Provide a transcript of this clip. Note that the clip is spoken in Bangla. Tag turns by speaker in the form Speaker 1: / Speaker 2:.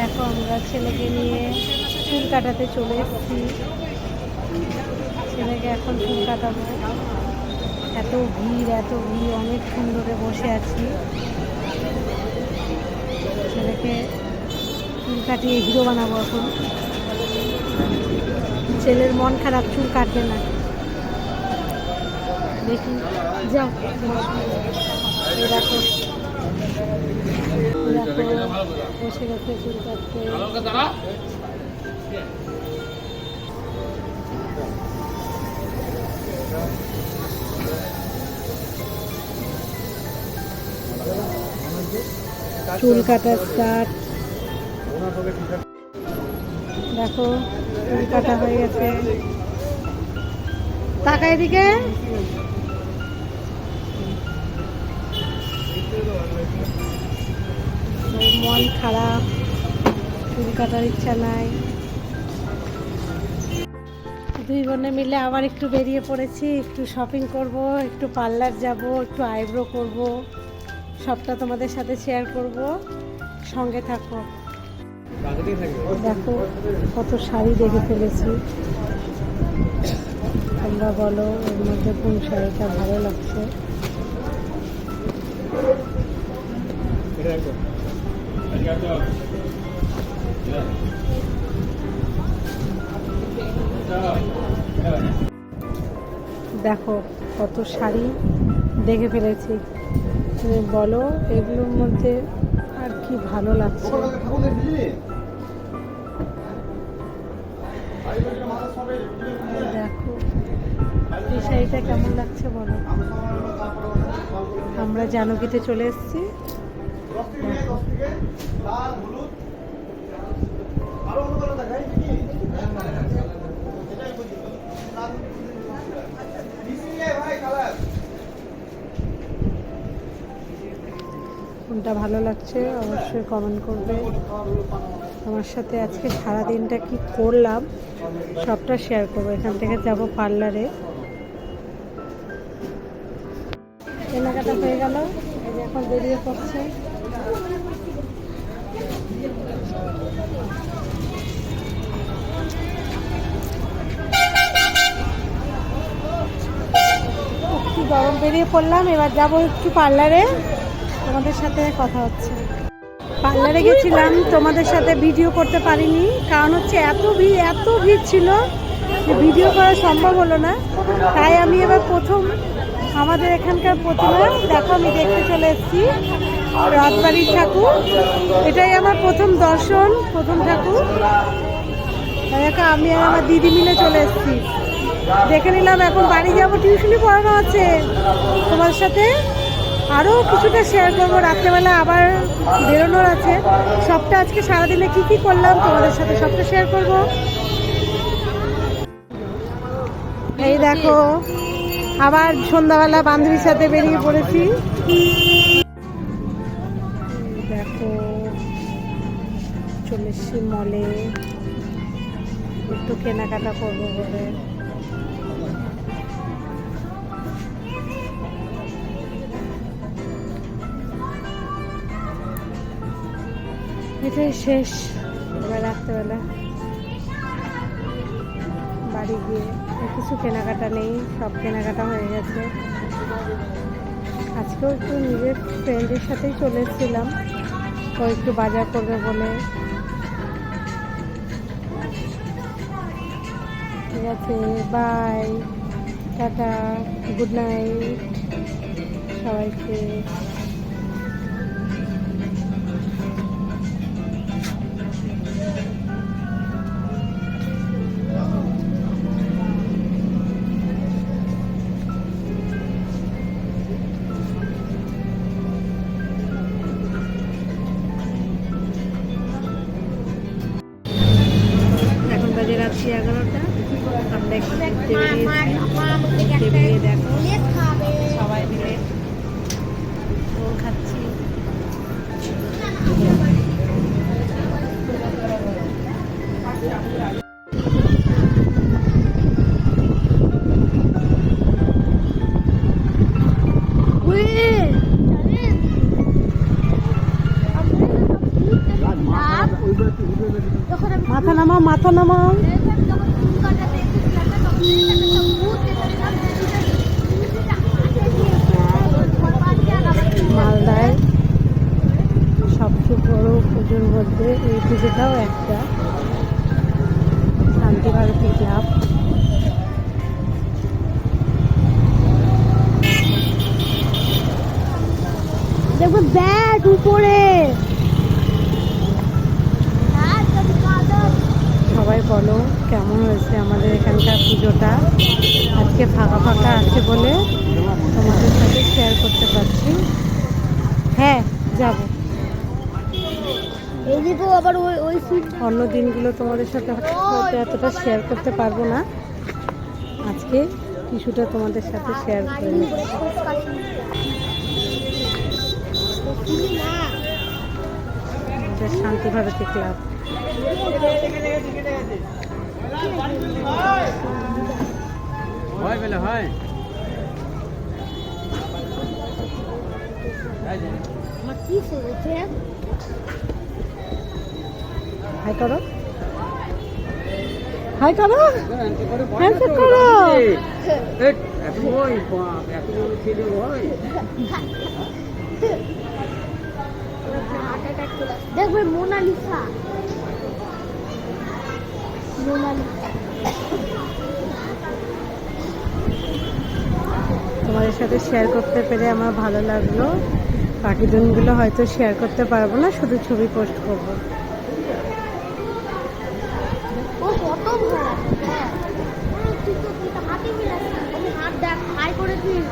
Speaker 1: দেখো আমরা ছেলেকে নিয়ে চুল কাটাতে চলে এসেছি। ছেলেকে এখন চুল কাটাবো। এত ভিড় অনেকক্ষণ ধরে বসে আছি। ছেলেকে চুল কাটিয়ে হিরো বানাবো এখন। ছেলের মন খারাপ, চুল কাটবে না। দেখি যাও। দেখো বসে গেছে চুল কাটতে। চুল কাটা স্টার্ট। দেখো চুল কাটা হয়ে গেছে। টাকা এদিকে। মন খারাপ, চুল কাটার ইচ্ছা নাই। দুই বোনে মিলে আবার একটু বেরিয়ে পড়েছি। একটু শপিং করব, একটু পার্লার যাব, একটু আইব্রো করব। সবটা তোমাদের সাথে শেয়ার করব, সঙ্গে থাকো। দেখো কত শাড়ি দেখে ফেলেছি। তোমরা বলো এর মধ্যে কোন শাড়িটা ভালো লাগছে। দেখো কত শাড়ি দেখে ফেলেছি। তুমি বলো এগুলোর মধ্যে আর কি ভালো লাগছে। দেখো এই শাড়িটা কেমন লাগছে বলো। আমরা জানকীতে চলে এসেছি। কোনটা ভালো লাগছে অবশ্যই কমেন্ট করবে। আমার সাথে আজকে সারাদিনটা কি করলাম সবটা শেয়ার করবো। এখান থেকে যাব পার্লারে। কেনাকাটা হয়ে গেল, এই যে এখন বেরিয়ে পড়ছে। কি গরম, বেরিয়ে পড়লাম। এবার যাবো একটু পার্লারে। তোমাদের সাথে কথা হচ্ছে। পার্লারে গেছিলাম, তোমাদের সাথে ভিডিও করতে পারিনি, কারণ হচ্ছে এত ভিড় ছিল যে ভিডিও করা সম্ভব হলো না। তাই আমি এবার প্রথম আমাদের এখানকার প্রতিমা দেখো আমি দেখতে চলে এসেছি। রাজবাড়ির ঠাকুর, এটাই আমার প্রথম দর্শন, প্রথম ঠাকুর। দেখো আমি আর আমার দিদি মিলে চলে এসেছি, দেখে নিলাম। এখন বাড়ি যাবো, টিউশনি পড়ানো আছে। তোমার সাথে আরও কিছুটা শেয়ার করবো। রাত্রেবেলা আবার বেরোনোর আছে। সবটা আজকে সারাদিনে কি কি করলাম তোমাদের সাথে সবটা শেয়ার করব। এই দেখো আবার সন্ধ্যাবেলা বান্ধবীর সাথে বেরিয়ে পড়েছি। দেখো চলে এসছি মলে, একটু কেনাকাটা করবো বলে। এটাই শেষ। এবার রাত্রেবেলা বাড়ি গিয়ে কিছু কেনাকাটা নেই, সব কেনাকাটা হয়ে গেছে। আজকেও একটু নিজের ফ্রেন্ডের সাথেই চলে এসেছিলাম, ও একটু বাজার করবে বলে। ঠিক আছে, বাই, টাটা, গুড নাইট সবাইকে। রাত্রি 11টা। আমরা একটু ঘুরতে বেরিয়ে দেখো সবাই মিলে রোল খাচ্ছি। মাথা নামাও, মাথা নামাও। মালদায় সবচেয়ে বড় পুজোর মধ্যে এই পুজোটাও একটা, শান্তি ভারতী ক্লাব। দেখো ব্যাগ উপরে। সবাই বলো কেমন হয়েছে আমাদের এখানকার পুজোটা। আজকে ফাঁকা ফাঁকা আছে বলে তোমাদের সাথে শেয়ার করতে পারছি। হ্যাঁ যাবো,
Speaker 2: আবার ওই
Speaker 1: অন্য দিনগুলো তোমাদের সাথে হয়তো এতটা শেয়ার করতে পারবো না, আজকে কিছুটা তোমাদের সাথে শেয়ার করে নিচ্ছি। শান্তি ভারতী ক্লাব। হাই করো, হাই করো, হ্যান্ডশেক করো।
Speaker 2: দেখবে মোনালিসা, মোনালিসা।
Speaker 1: তোমাদের সাথে শেয়ার করতে পেরে আমার ভালো লাগলো। বাকি দিনগুলো হয়তো শেয়ার করতে পারবো না, শুধু ছবি পোস্ট করবো।
Speaker 2: ও কত ভাড়া, হ্যাঁ তুই তো হাতে মিলাচ্ছিস, আমি হাত দেখ হাই করে দিস।